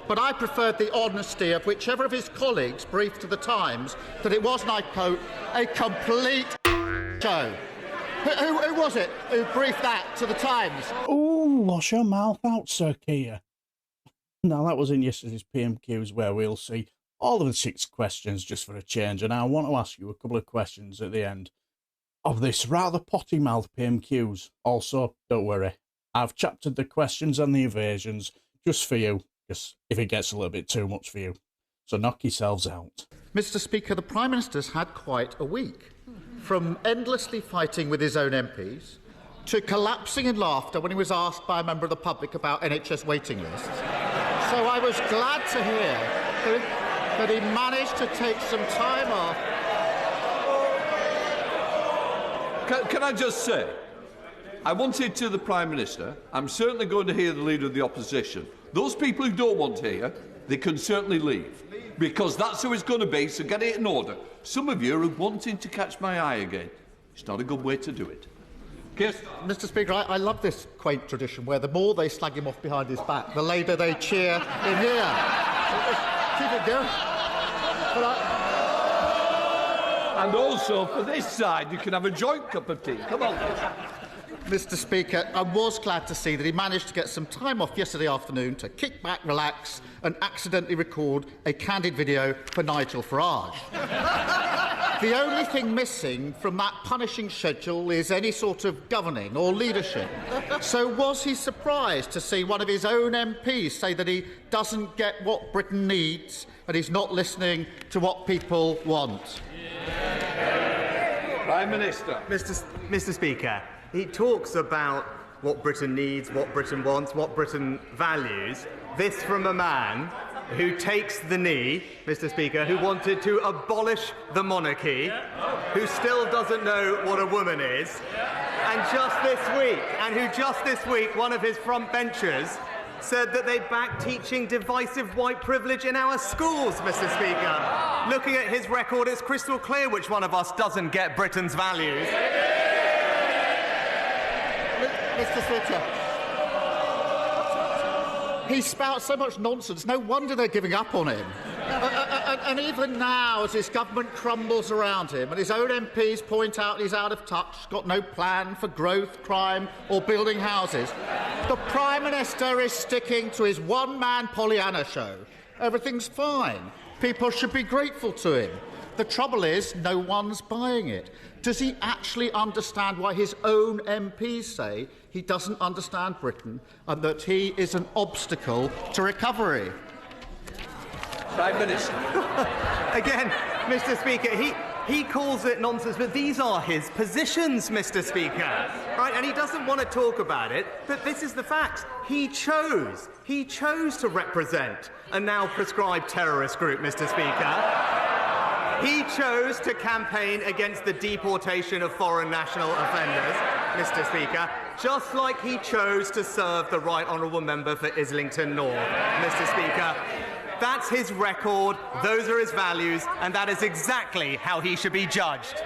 but I preferred the honesty of whichever of his colleagues briefed to the Times that it was, and I quote, a complete show. Who was it who briefed that to the Times? Oh, wash your mouth out, Sir Keir. Now, that was in yesterday's PMQs, where we'll see all of the 6 questions just for a change, and I want to ask you a couple of questions at the end of this rather potty-mouthed PMQs. Also, don't worry, I've chaptered the questions and the evasions just for you, just if it gets a little bit too much for you. So knock yourselves out. Mr. Speaker, the Prime Minister's had quite a week. From endlessly fighting with his own MPs to collapsing in laughter when he was asked by a member of the public about NHS waiting lists. So I was glad to hear that he managed to take some time off. Can I just say, I wanted to the Prime Minister, I'm certainly going to hear the Leader of the Opposition. Those people who don't want to hear, they can certainly leave, because that's how it's going to be, so get it in order. Some of you are wanting to catch my eye again. It's not a good way to do it. Mr. Speaker, I love this quaint tradition where the more they slag him off behind his back, the louder they cheer in here. Keep it going. And also, for this side, you can have a joint cup of tea. Come on. Mr. Speaker, I was glad to see that he managed to get some time off yesterday afternoon to kick back, relax and accidentally record a candid video for Nigel Farage. The only thing missing from that punishing schedule is any sort of governing or leadership. So was he surprised to see one of his own MPs say that he doesn't get what Britain needs and he's not listening to what people want? Prime Minister. Mr. Speaker, he talks about what Britain needs, what Britain wants, what Britain values. This from a man who takes the knee, Mr. Speaker, who wanted to abolish the monarchy, who still doesn't know what a woman is, and who just this week, one of his front benchers said that they back teaching divisive white privilege in our schools, Mr. Speaker. Looking at his record, it's crystal clear which one of us doesn't get Britain's values. Mr. Speaker, he spouts so much nonsense, no wonder they're giving up on him. And even now, as his government crumbles around him and his own MPs point out he's out of touch, got no plan for growth, crime or building houses, the Prime Minister is sticking to his one-man Pollyanna show. Everything's fine. People should be grateful to him. The trouble is, no one's buying it. Does he actually understand why his own MPs say he doesn't understand Britain and that he is an obstacle to recovery? Prime Minister. Again, Mr. Speaker, he calls it nonsense, but these are his positions, Mr. Speaker. Right? And he doesn't want to talk about it, but this is the fact. He chose to represent a now proscribed terrorist group, Mr. Speaker. He chose to campaign against the deportation of foreign national offenders, Mr. Speaker, just like he chose to serve the Right Honourable Member for Islington North, Mr. Speaker. That's his record, those are his values, and that is exactly how he should be judged.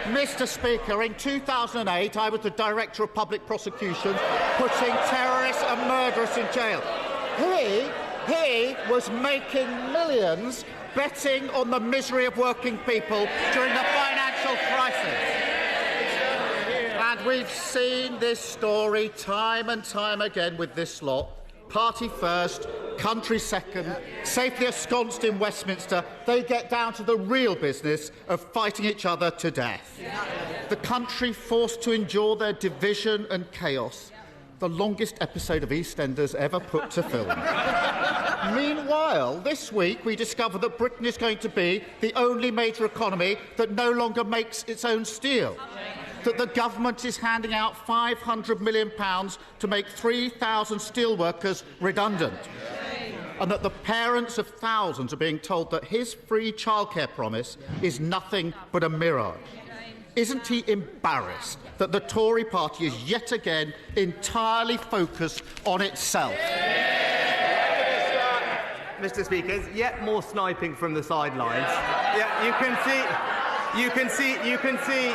Mr. Speaker, in 2008, I was the Director of Public Prosecutions, putting terrorists and murderers in jail. He was making millions betting on the misery of working people during the financial crisis. And we've seen this story time and time again with this lot. Party first, country second, safely ensconced in Westminster, they get down to the real business of fighting each other to death. The country forced to endure their division and chaos, the longest episode of EastEnders ever put to film. Meanwhile, this week we discover that Britain is going to be the only major economy that no longer makes its own steel. That the government is handing out £500 million to make 3,000 steelworkers redundant. And that the parents of thousands are being told that his free childcare promise is nothing but a mirage. Isn't he embarrassed that the Tory party is yet again entirely focused on itself? Mr. Speaker, there's yet more sniping from the sidelines. Yeah, you can see.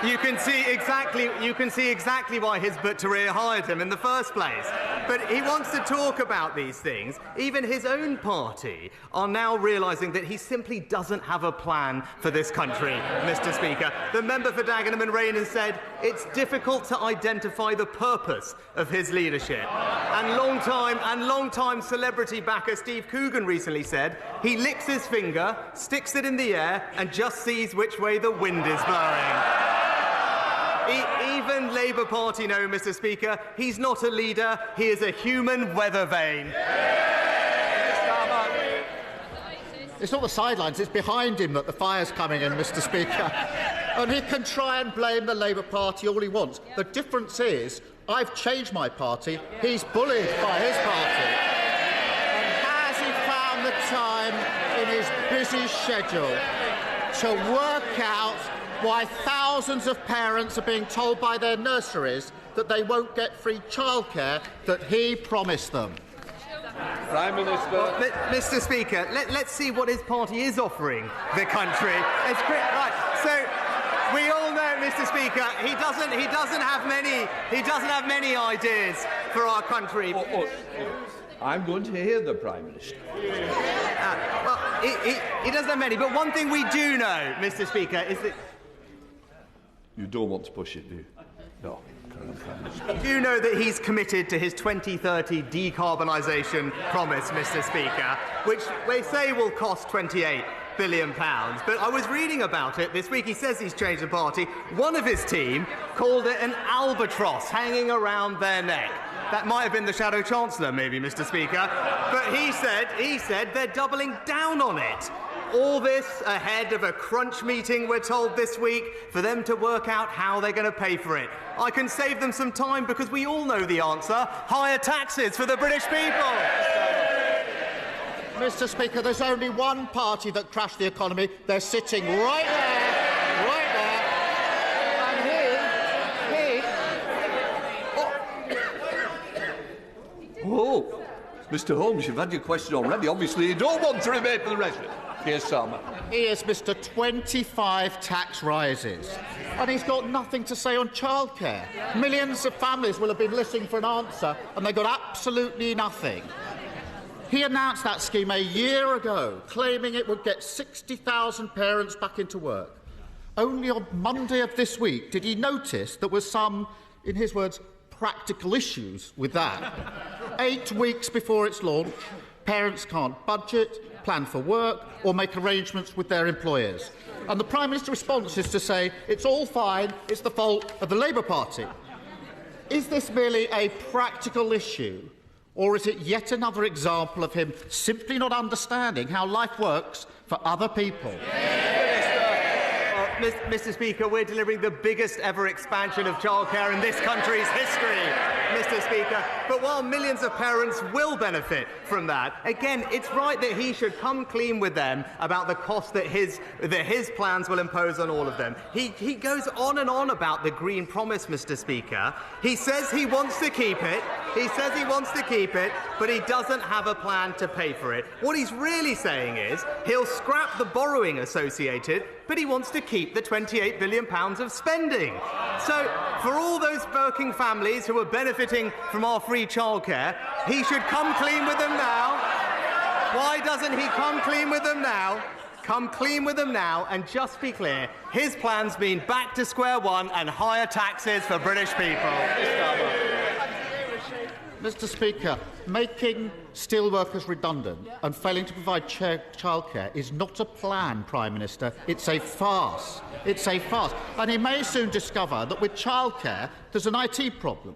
You can see exactly why Hizb ut-Tahrir hired him in the first place. But he wants to talk about these things. Even his own party are now realising that he simply doesn't have a plan for this country, Mr. Speaker. The member for Dagenham and Rain has said it's difficult to identify the purpose of his leadership. And long-time celebrity backer Steve Coogan recently said he licks his finger, sticks it in the air, and just sees which way the wind is blowing. Even Labour Party know, Mr. Speaker, he's not a leader, he is a human weather vane. It's not the sidelines, it's behind him that the fire's coming in, Mr. Speaker. And he can try and blame the Labour Party all he wants. The difference is, I've changed my party, he's bullied by his party. And has he found the time in his busy schedule to work out why thousands of parents are being told by their nurseries that they won't get free childcare that he promised them? Prime Minister. Well, Mr. Speaker, let's see what his party is offering the country. Right. So we all know, Mr. Speaker, he doesn't have many ideas for our country. I'm going to hear the Prime Minister. Well, he doesn't have many, but one thing we do know, Mr. Speaker, is that... You don't want to push it, do you? No. We do know that he's committed to his 2030 decarbonisation promise, Mr. Speaker, which they say will cost £28 billion. But I was reading about it this week. He says he's changed the party. One of his team called it an albatross hanging around their neck. That might have been the Shadow Chancellor, maybe, Mr. Speaker. But he said they're doubling down on it. All this ahead of a crunch meeting, we're told this week, for them to work out how they're going to pay for it. I can save them some time because we all know the answer. Higher taxes for the British people. Mr. Speaker, there's only one party that crashed the economy. They're sitting right there, right there. And Oh, Mr. Holmes, you've had your question already. Obviously, you don't want to remain for the resident. Keir Starmer. He is Mr. 25 tax rises. And he's got nothing to say on childcare. Millions of families will have been listening for an answer, and they got absolutely nothing. He announced that scheme a year ago, claiming it would get 60,000 parents back into work. Only on Monday of this week did he notice there were some, in his words, practical issues with that. 8 weeks before its launch, parents can't budget, plan for work or make arrangements with their employers. And the Prime Minister's response is to say it's all fine, it's the fault of the Labour Party. Is this merely a practical issue, or is it yet another example of him simply not understanding how life works for other people? Mr. Speaker, we're delivering the biggest ever expansion of childcare in this country's history, Mr. Speaker. But while millions of parents will benefit from that, again, it's right that he should come clean with them about the cost that his plans will impose on all of them. He goes on and on about the Green Promise, Mr. Speaker. He says he wants to keep it. But he doesn't have a plan to pay for it. What he's really saying is he'll scrap the borrowing associated, but he wants to keep the £28 billion of spending. So, for all those working families who are benefiting from our free childcare, he should come clean with them now. Why doesn't he come clean with them now? Come clean with them now and just be clear, his plans mean back to square one and higher taxes for British people. Mr. Speaker, making steelworkers redundant and failing to provide childcare is not a plan, Prime Minister. It's a farce. It's a farce. And he may soon discover that with childcare, there's an IT problem.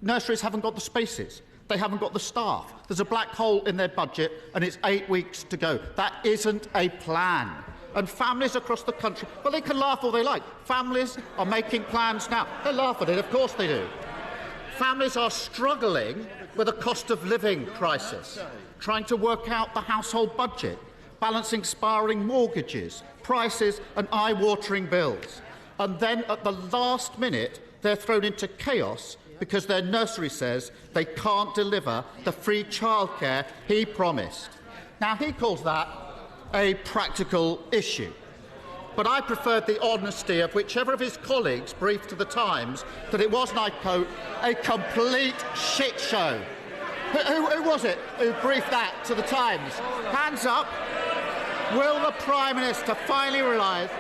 Nurseries haven't got the spaces. They haven't got the staff. There's a black hole in their budget, and it's 8 weeks to go. That isn't a plan. And families across the country, well, they can laugh all they like. Families are making plans now. They laugh at it, of course they do. Families are struggling with a cost of living crisis, trying to work out the household budget, balancing spiralling mortgages, prices and eye-watering bills. And then at the last minute, they're thrown into chaos because their nursery says they can't deliver the free childcare he promised. Now, he calls that a practical issue. but I preferred the honesty of whichever of his colleagues briefed to the Times that it was, and I quote, a complete shit show. Who was it who briefed that to the Times? Hands up. Will the Prime Minister finally realise...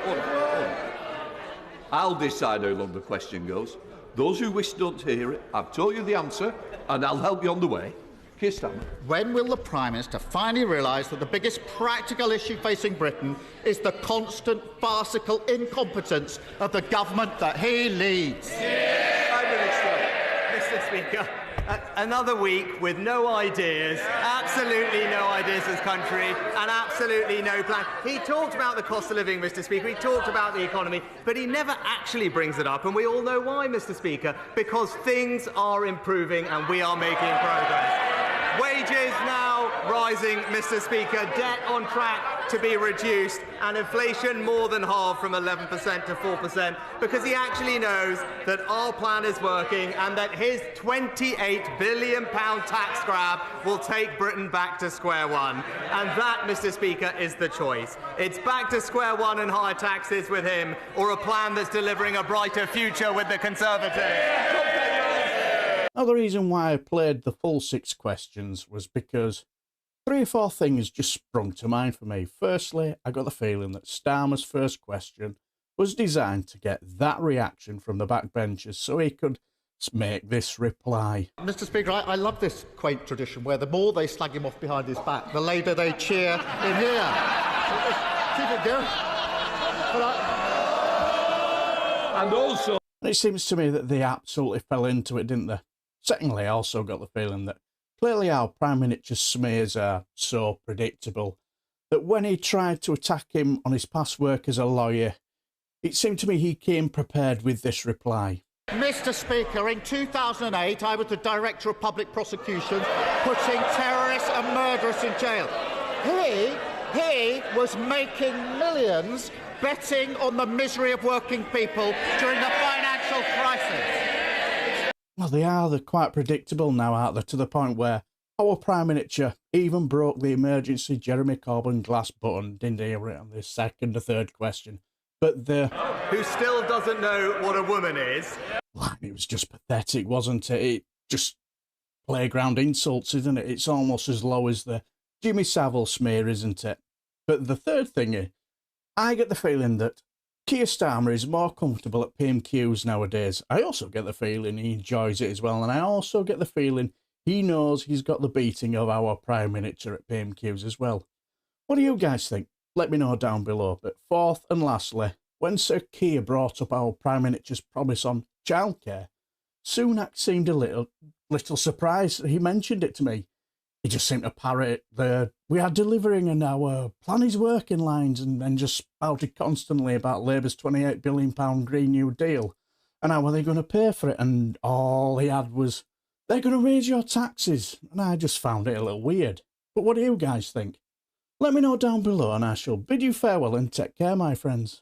I'll decide how long the question goes. Those who wish don't hear it, I've told you the answer, and I'll help you on the way. Keir Starmer. When will the Prime Minister finally realise that the biggest practical issue facing Britain is the constant farcical incompetence of the government that he leads? Prime Minister. Mr. Speaker, another week with no ideas, absolutely no ideas as country, and absolutely no plan. He talked about the cost of living, Mr. Speaker, he talked about the economy, but he never actually brings it up, and we all know why, Mr. Speaker, because things are improving and we are making progress. Wages now rising, Mr. Speaker, debt on track to be reduced, and inflation more than halved from 11% to 4%, because he actually knows that our plan is working and that his £28 billion tax grab will take Britain back to square one. And that, Mr. Speaker, is the choice. It's back to square one and higher taxes with him, or a plan that's delivering a brighter future with the Conservatives. Now, the reason why I played the full 6 questions was because 3 or 4 things just sprung to mind for me. Firstly, I got the feeling that Starmer's first question was designed to get that reaction from the backbenchers so he could make this reply. Mr. Speaker, I love this quaint tradition where the more they slag him off behind his back, the louder they cheer in here. Keep it going. And also... And it seems to me that they absolutely fell into it, didn't they? Secondly, I also got the feeling that clearly our Prime Minister's smears are so predictable that when he tried to attack him on his past work as a lawyer, it seemed to me he came prepared with this reply. Mr. Speaker, in 2008, I was the Director of Public Prosecution, putting terrorists and murderers in jail. He was making millions betting on the misery of working people during the financial crisis. Well, they're quite predictable now, aren't they, to the point where our Prime Minister even broke the emergency Jeremy Corbyn glass button, didn't he, on the second or third question. But who still doesn't know what a woman is. Well, it was just pathetic, wasn't it? It just playground insults, isn't it? It's almost as low as the Jimmy Savile smear, isn't it? But the third thing is, I get the feeling that Keir Starmer is more comfortable at PMQs nowadays. I also get the feeling he enjoys it as well, and I also get the feeling he knows he's got the beating of our Prime Minister at PMQs as well. What do you guys think? Let me know down below. But fourth and lastly, when Sir Keir brought up our Prime Minister's promise on childcare, Sunak seemed a little surprised he mentioned it to me. He just seemed to parrot we are delivering and our plan is working lines, and then just spouted constantly about Labour's £28 billion Green New Deal and how are they going to pay for it, and all he had was, they're going to raise your taxes, and I just found it a little weird. But what do you guys think? Let me know down below and I shall bid you farewell and take care, my friends.